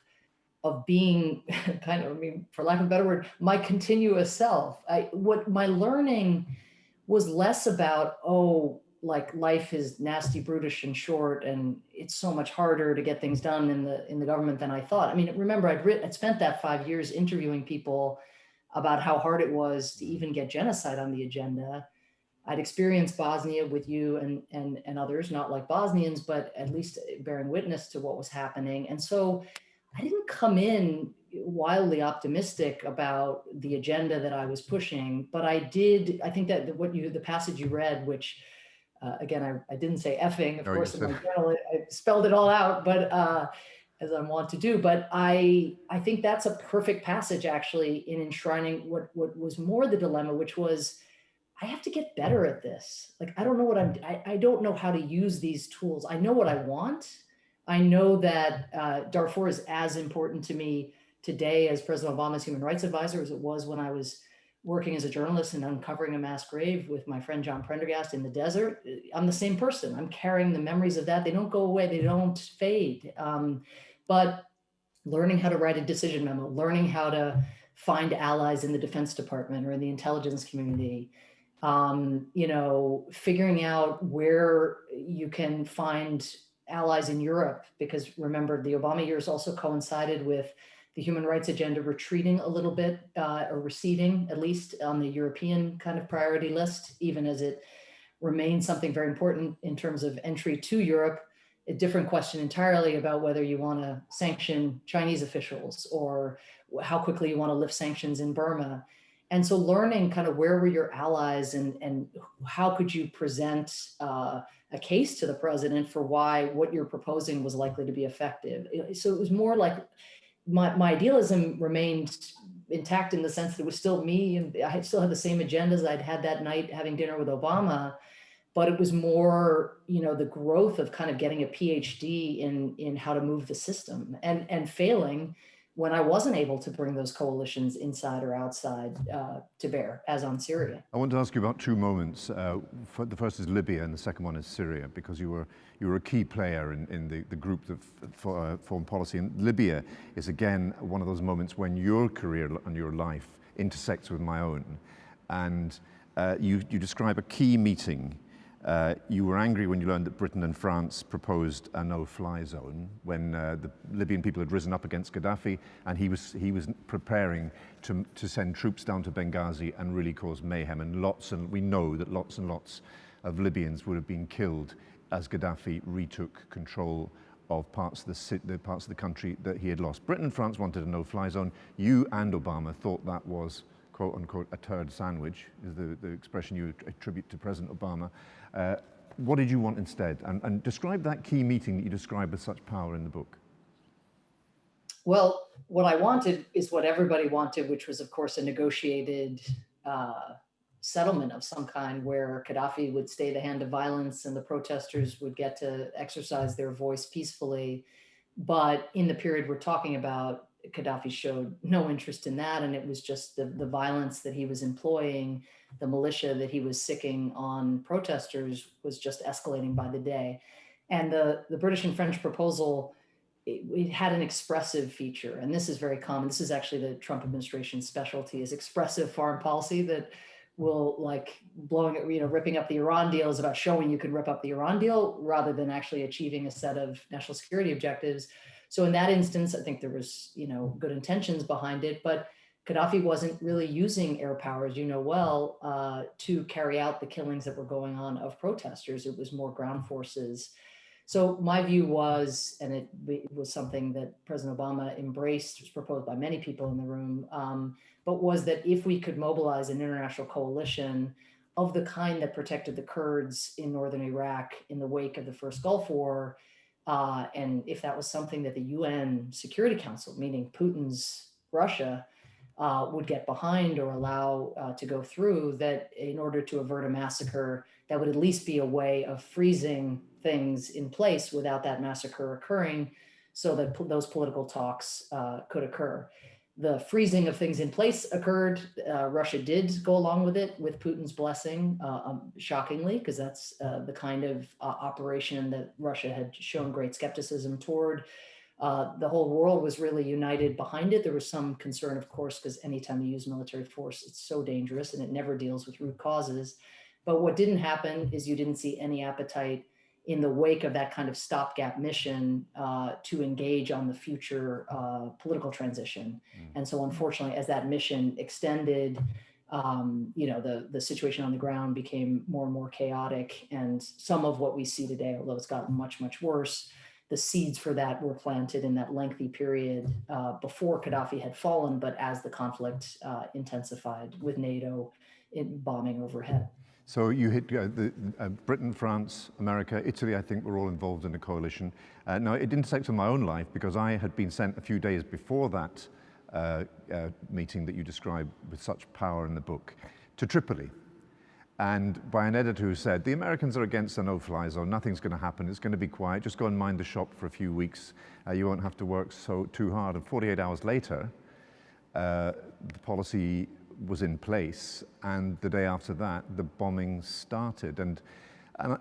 being kind of, for lack of a better word, my continuous self. What my learning was less about, life is nasty, brutish, and short, and it's so much harder to get things done in the government than I thought. I mean, remember, I'd spent that 5 years interviewing people about how hard it was to even get genocide on the agenda. I'd experienced Bosnia with you and others, not like Bosnians, but at least bearing witness to what was happening. And so I didn't come in wildly optimistic about the agenda that I was pushing, but I think that the passage you read, which again, I didn't say effing, of course, in my journal, I spelled it all out, but as I want to do, but I think that's a perfect passage actually in enshrining what was more the dilemma, which was, I have to get better at this. Like, I don't know what I don't know how to use these tools. I know what I want. I know that Darfur is as important to me today as President Obama's human rights advisor as it was when I was working as a journalist and uncovering a mass grave with my friend John Prendergast in the desert. I'm the same person. I'm carrying the memories of that. They don't go away. They don't fade. But learning how to write a decision memo, learning how to find allies in the Defense Department or in the intelligence community, you know, figuring out where you can find allies in Europe, because remember, the Obama years also coincided with the human rights agenda retreating a little bit, or receding, at least on the European kind of priority list, even as it remains something very important in terms of entry to Europe. A different question entirely about whether you want to sanction Chinese officials or how quickly you want to lift sanctions in Burma. And so learning kind of where were your allies and how could you present a case to the president for why what you're proposing was likely to be effective. So it was more like my idealism remained intact in the sense that it was still me, and I still had the same agendas I'd had that night having dinner with Obama, but it was more, you know, the growth of kind of getting a PhD in how to move the system and failing when I wasn't able to bring those coalitions inside or outside to bear, as on Syria. I want to ask you about two moments. The first is Libya and the second one is Syria, because you were a key player in the group that formed policy. And Libya is again one of those moments when your career and your life intersects with my own. And you describe a key meeting. You were angry when you learned that Britain and France proposed a no-fly zone when the Libyan people had risen up against Gaddafi, and he was preparing to send troops down to Benghazi and really cause mayhem. And we know that lots and lots of Libyans would have been killed as Gaddafi retook control of parts of the country that he had lost. Britain and France wanted a no-fly zone. You and Obama thought that was, quote unquote, a turd sandwich, is the expression you attribute to President Obama. What did you want instead? And describe that key meeting that you describe with such power in the book. Well, what I wanted is what everybody wanted, which was, of course, a negotiated settlement of some kind where Gaddafi would stay the hand of violence and the protesters would get to exercise their voice peacefully. But in the period we're talking about, Gaddafi showed no interest in that, and it was just the violence that he was employing, the militia that he was sicking on protesters was just escalating by the day. And the British and French proposal, it had an expressive feature, and this is very common. This is actually the Trump administration's specialty, is expressive foreign policy that will, like, ripping up the Iran deal is about showing you can rip up the Iran deal rather than actually achieving a set of national security objectives. So in that instance, I think there was, good intentions behind it, but Gaddafi wasn't really using air power, as you know well, to carry out the killings that were going on of protesters. It was more ground forces. So my view was, and it was something that President Obama embraced, was proposed by many people in the room, but was that if we could mobilize an international coalition of the kind that protected the Kurds in northern Iraq in the wake of the first Gulf War, and if that was something that the UN Security Council, meaning Putin's Russia, would get behind or allow to go through, that in order to avert a massacre, that would at least be a way of freezing things in place without that massacre occurring so that those political talks could occur. The freezing of things in place occurred. Russia did go along with it with Putin's blessing, shockingly, because that's the kind of operation that Russia had shown great skepticism toward. The whole world was really united behind it. There was some concern, of course, because anytime you use military force, it's so dangerous and it never deals with root causes. But what didn't happen is you didn't see any appetite in the wake of that kind of stopgap mission to engage on the future political transition. And so unfortunately, as that mission extended, the situation on the ground became more and more chaotic. And some of what we see today, although it's gotten much, much worse, the seeds for that were planted in that lengthy period before Gaddafi had fallen, but as the conflict intensified with NATO bombing overhead. So you hit Britain, France, America, Italy, I think were all involved in the coalition. Now, it intersects with my own life because I had been sent a few days before that meeting that you describe with such power in the book to Tripoli. and by an editor who said, the Americans are against the no-fly zone, nothing's going to happen, it's going to be quiet, just go and mind the shop for a few weeks, you won't have to work too hard. And 48 hours later, the policy was in place, and the day after that, the bombing started. And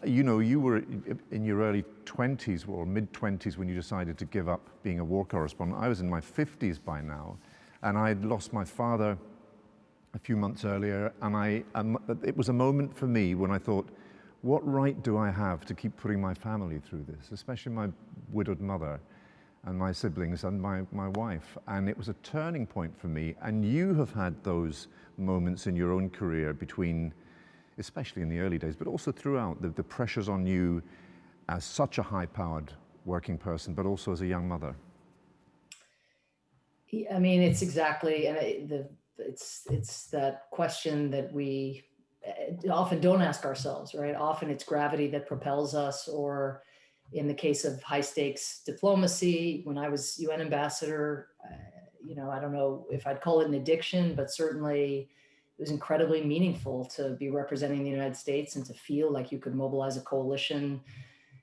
you know, you were in your early 20s or mid-20s when you decided to give up being a war correspondent. I was in my 50s by now, and I'd lost my father a few months earlier, and it was a moment for me when I thought, what right do I have to keep putting my family through this, especially my widowed mother and my siblings and my wife? And it was a turning point for me. And you have had those moments in your own career between, especially in the early days, but also throughout, the pressures on you as such a high-powered working person, but also as a young mother. I mean, it's exactly, and it's that question that we often don't ask ourselves, right? Often it's gravity that propels us, or in the case of high stakes diplomacy, when I was UN ambassador, you know, I don't know if I'd call it an addiction, but certainly it was incredibly meaningful to be representing the United States and to feel like you could mobilize a coalition,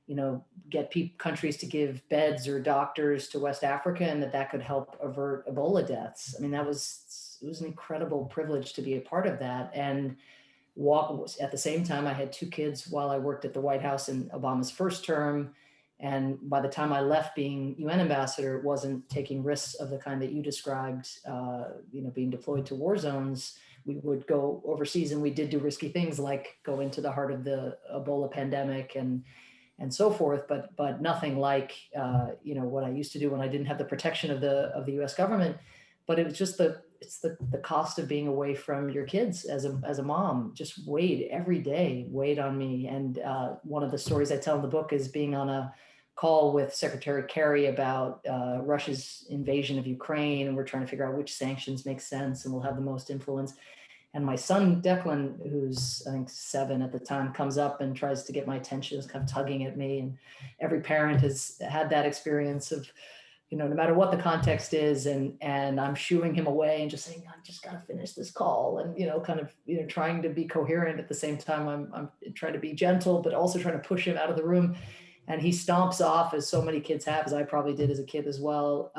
you know, get countries to give beds or doctors to West Africa, and that could help avert Ebola deaths. I mean, it was an incredible privilege to be a part of that. And at the same time, I had 2 kids while I worked at the White House in Obama's first term. And by the time I left being UN ambassador, it wasn't taking risks of the kind that you described, you know, being deployed to war zones. We would go overseas, and we did do risky things like go into the heart of the Ebola pandemic and so forth, but nothing like you know, what I used to do when I didn't have the protection of the U.S. government. But it was just the cost of being away from your kids as a mom just weighed on me. And one of the stories I tell in the book is being on a call with Secretary Kerry about Russia's invasion of Ukraine, and we're trying to figure out which sanctions make sense and will have the most influence. And my son, Declan, who's I think 7 at the time, comes up and tries to get my attention, is kind of tugging at me. And every parent has had that experience of, you know, no matter what the context is, and I'm shooing him away and just saying, I just got to finish this call. And, you know, kind of, you know, trying to be coherent at the same time. I'm trying to be gentle, but also trying to push him out of the room. And he stomps off, as so many kids have, as I probably did as a kid as well,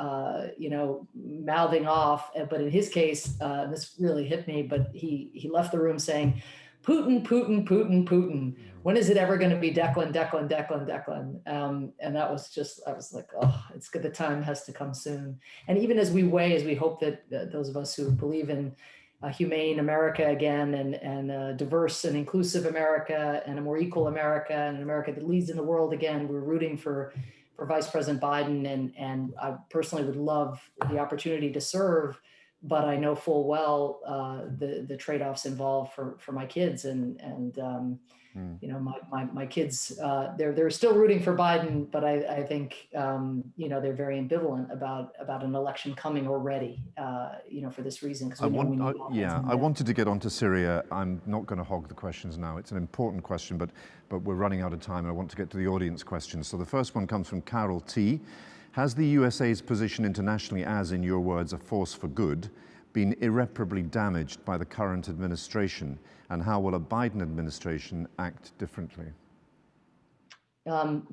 you know, mouthing off. But in his case, this really hit me, but he left the room saying, Putin, Putin, Putin, Putin. When is it ever going to be Declan, Declan, Declan, Declan? And that was just, I was like, oh, it's good. The time has to come soon. And even as we hope that those of us who believe in a humane America again, and a diverse and inclusive America, and a more equal America, and an America that leads in the world again, we're rooting for Vice President Biden. And I personally would love the opportunity to serve, but I know full well the trade-offs involved for my kids, and you know, my kids, they're still rooting for Biden, but I think you know, they're very ambivalent about an election coming already, you know, for this reason. I wanted to get onto Syria. I'm not going to hog the questions now. It's an important question, but we're running out of time, and I want to get to the audience questions. So the first one comes from Carol T. Has the USA's position internationally as, in your words, a force for good, been irreparably damaged by the current administration? And how will a Biden administration act differently?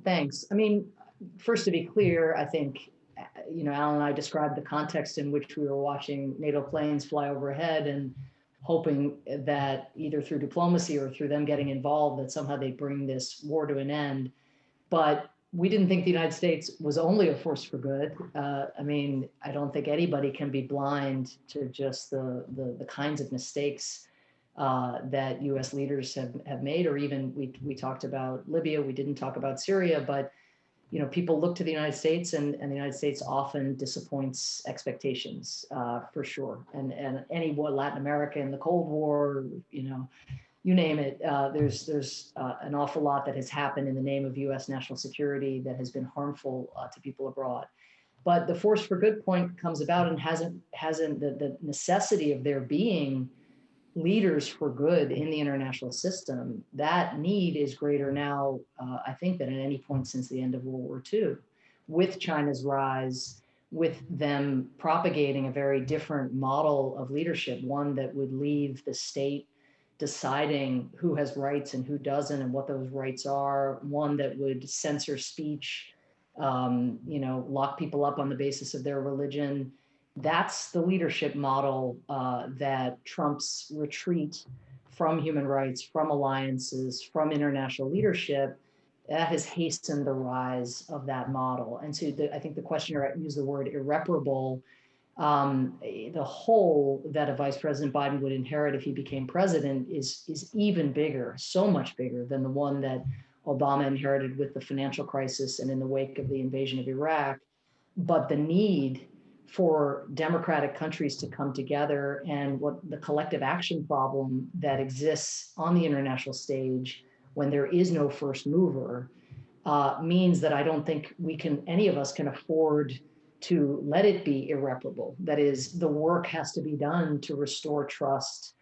Thanks. I mean, first, to be clear, I think, you know, Allan and I described the context in which we were watching NATO planes fly overhead and hoping that either through diplomacy or through them getting involved, that somehow they bring this war to an end. But we didn't think the United States was only a force for good. I mean, I don't think anybody can be blind to just the kinds of mistakes that U.S. leaders have made, or even we talked about Libya, we didn't talk about Syria, but, you know, people look to the United States, and the United States often disappoints expectations, for sure. And any war, Latin America in the Cold War, you know, you name it, there's an awful lot that has happened in the name of U.S. national security that has been harmful to people abroad. But the force for good point comes about, and hasn't the necessity of there being leaders for good in the international system, that need is greater now, I think, than at any point since the end of World War II. With China's rise, with them propagating a very different model of leadership, one that would leave the state deciding who has rights and who doesn't and what those rights are, one that would censor speech, lock people up on the basis of their religion. That's the leadership model that Trump's retreat from human rights, from alliances, from international leadership, that has hastened the rise of that model. And so I think the questioner used the word irreparable. The hole that a Vice President Biden would inherit if he became president is even bigger, so much bigger than the one that Obama inherited with the financial crisis and in the wake of the invasion of Iraq. But the need for democratic countries to come together and what the collective action problem that exists on the international stage when there is no first mover means that I don't think any of us can afford to let it be irreparable. That is, the work has to be done to restore trust,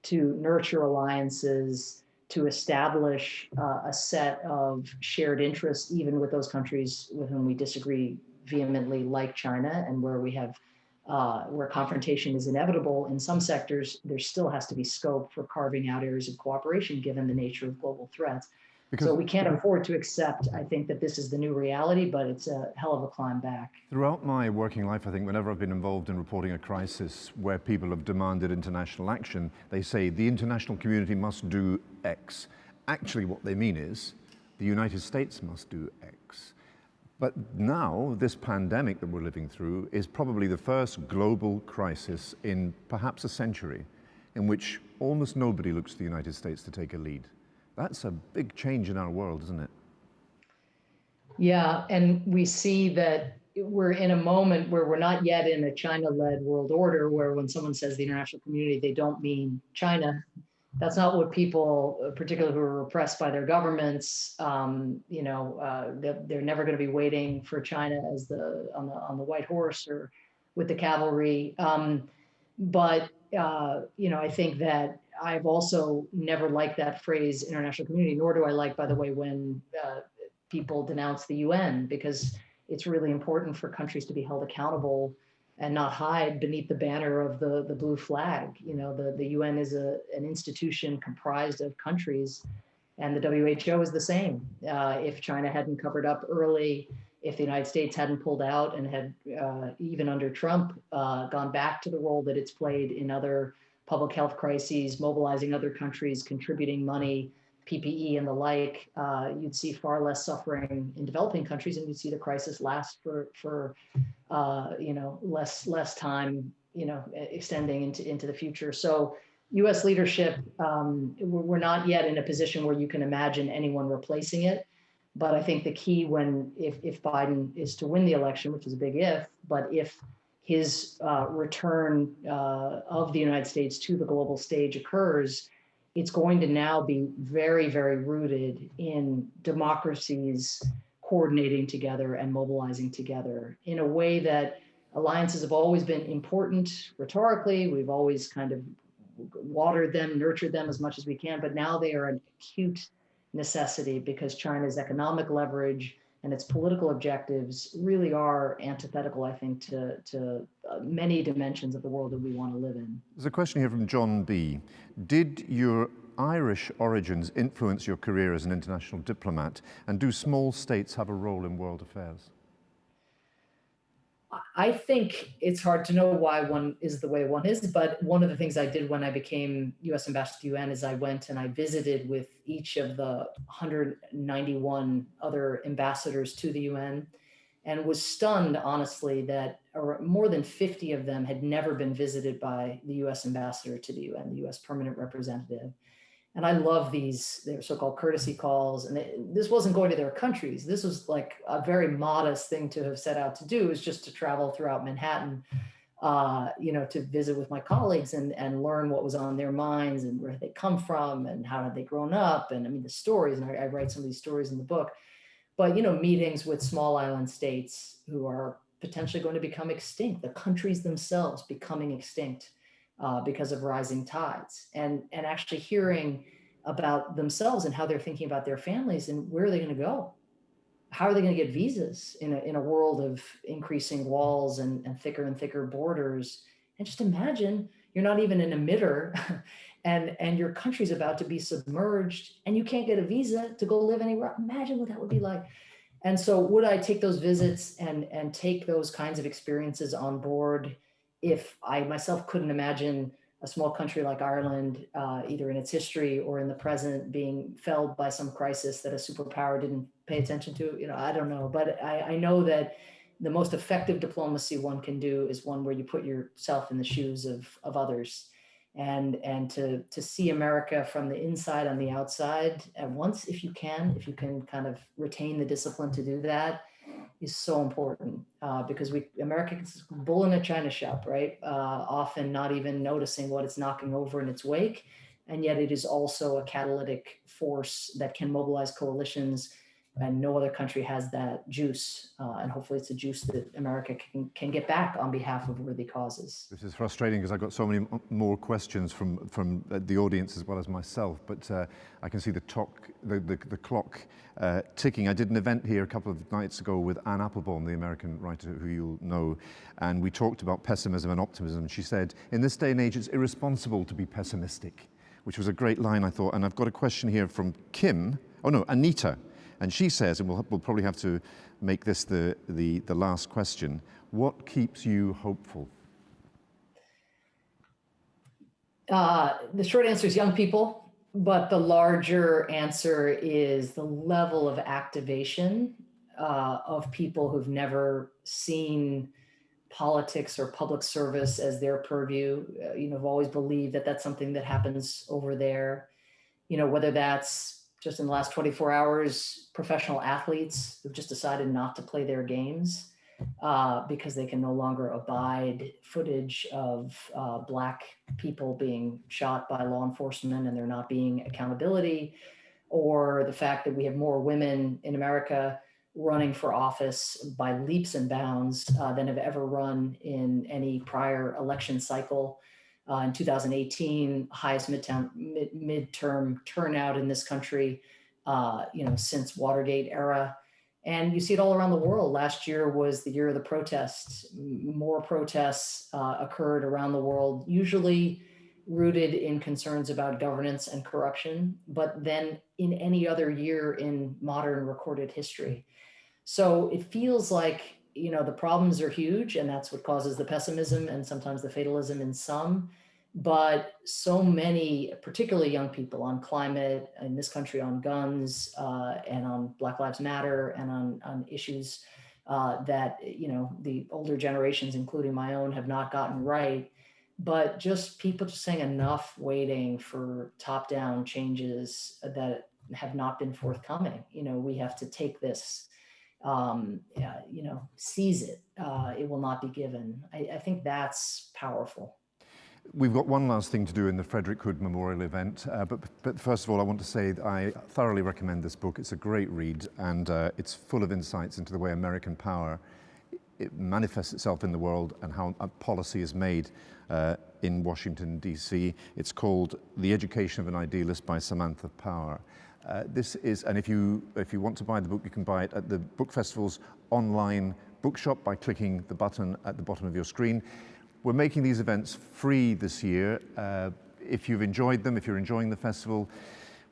to nurture alliances, to establish a set of shared interests, even with those countries with whom we disagree vehemently, like China, and where we have where confrontation is inevitable in some sectors. There still has to be scope for carving out areas of cooperation given the nature of global threats. So we can't afford to accept, I think, that this is the new reality, but it's a hell of a climb back. Throughout my working life, I think whenever I've been involved in reporting a crisis where people have demanded international action, they say the international community must do X. Actually, what they mean is the United States must do X. But now, this pandemic that we're living through is probably the first global crisis in perhaps a century in which almost nobody looks to the United States to take a lead. That's a big change in our world, isn't it? Yeah, and we see that we're in a moment where we're not yet in a China-led world order, where when someone says the international community, they don't mean China. That's not what people, particularly who are repressed by their governments, they're never going to be waiting for China as on the white horse or with the cavalry. But I think that I've also never liked that phrase international community, nor do I like, by the way, when people denounce the UN, because it's really important for countries to be held accountable and not hide beneath the banner of the blue flag. The UN is an institution comprised of countries, and the WHO is the same. If China hadn't covered up early, if the United States hadn't pulled out and had, even under Trump, gone back to the role that it's played in other public health crises, mobilizing other countries, contributing money, PPE and the like, you'd see far less suffering in developing countries, and you'd see the crisis last for less time, extending into the future. So U.S. leadership, we're not yet in a position where you can imagine anyone replacing it. But I think the key if Biden is to win the election, which is a big if, but if his return of the United States to the global stage occurs, it's going to now be very, very rooted in democracies coordinating together and mobilizing together in a way that alliances have always been important rhetorically. We've always kind of watered them, nurtured them as much as we can, but now they are an acute necessity because China's economic leverage and its political objectives really are antithetical, I think, to many dimensions of the world that we want to live in. There's a question here from John B. Did your Irish origins influence your career as an international diplomat? And do small states have a role in world affairs? I think it's hard to know why one is the way one is, but one of the things I did when I became U.S. Ambassador to the UN is I went and I visited with each of the 191 other ambassadors to the UN and was stunned, honestly, that more than 50 of them had never been visited by the U.S. Ambassador to the UN, the U.S. Permanent Representative. And I love they're so-called courtesy calls. And this wasn't going to their countries. This was like a very modest thing to have set out to do, is just to travel throughout Manhattan, to visit with my colleagues and learn what was on their minds and where they come from and how had they grown up. And I mean, the stories, and I write some of these stories in the book, but, meetings with small island states who are potentially going to become extinct, the countries themselves becoming extinct. Because of rising tides, and actually hearing about themselves and how they're thinking about their families and where are they going to go? How are they going to get visas in a world of increasing walls and thicker borders? And just imagine you're not even an emitter and your country's about to be submerged and you can't get a visa to go live anywhere. Imagine what that would be like. And so would I take those visits and take those kinds of experiences on board if I myself couldn't imagine a small country like Ireland, either in its history or in the present, being felled by some crisis that a superpower didn't pay attention to? You know, I don't know, but I know that the most effective diplomacy one can do is one where you put yourself in the shoes of others, and to see America from the inside on the outside at once, if you can kind of retain the discipline to do that, is so important, because America is a bull in a china shop, right? Often not even noticing what it's knocking over in its wake, and yet it is also a catalytic force that can mobilize coalitions, and no other country has that juice. And hopefully it's a juice that America can get back on behalf of worthy causes. This is frustrating because I've got so many more questions from the audience as well as myself, but I can see the clock ticking. I did an event here a couple of nights ago with Anne Applebaum, the American writer who you'll know, and we talked about pessimism and optimism. She said, in this day and age, it's irresponsible to be pessimistic, which was a great line, I thought. And I've got a question here from Anita. And she says, and we'll probably have to make this the last question, what keeps you hopeful? The short answer is young people, but the larger answer is the level of activation of people who've never seen politics or public service as their purview. Have always believed that that's something that happens over there. Whether that's just in the last 24 hours, professional athletes who've just decided not to play their games because they can no longer abide footage of Black people being shot by law enforcement and there not being accountability, or the fact that we have more women in America running for office by leaps and bounds than have ever run in any prior election cycle. In 2018, highest midterm turnout in this country, since Watergate era. And you see it all around the world. Last year was the year of the protests. More protests occurred around the world, usually rooted in concerns about governance and corruption, but then in any other year in modern recorded history. So it feels like, the problems are huge, and that's what causes the pessimism and sometimes the fatalism in some. But so many, particularly young people, on climate, in this country on guns, and on Black Lives Matter, and on issues that, the older generations, including my own, have not gotten right. But just people just saying enough, waiting for top-down changes that have not been forthcoming. We have to take this, seize it. It will not be given. I think that's powerful. We've got one last thing to do in the Frederick Hood Memorial event, but first of all, I want to say that I thoroughly recommend this book. It's a great read, and it's full of insights into the way American power it manifests itself in the world and how policy is made in Washington, D.C. It's called The Education of an Idealist by Samantha Power. This is, and if you want to buy the book, you can buy it at the Book Festival's online bookshop by clicking the button at the bottom of your screen. We're making these events free this year. If you've enjoyed them, if you're enjoying the festival,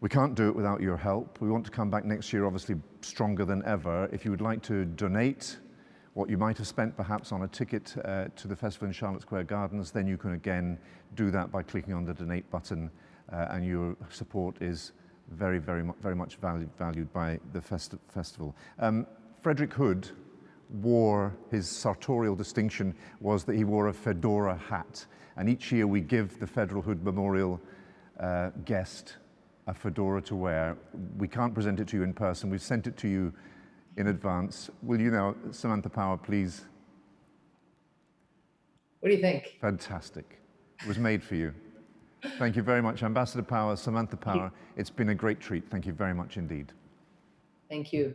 we can't do it without your help. We want to come back next year, obviously, stronger than ever. If you would like to donate what you might have spent perhaps on a ticket to the festival in Charlotte Square Gardens, then you can again do that by clicking on the donate button, and your support is very, very much valued by the festival. Frederick Hood wore, his sartorial distinction was that he wore a fedora hat. And each year we give the Federal Hood Memorial guest a fedora to wear. We can't present it to you in person. We've sent it to you in advance. Will you now, Samantha Power, please? What do you think? Fantastic. It was made for you. Thank you very much, Ambassador Power, Samantha Power. It's been a great treat. Thank you very much indeed. Thank you.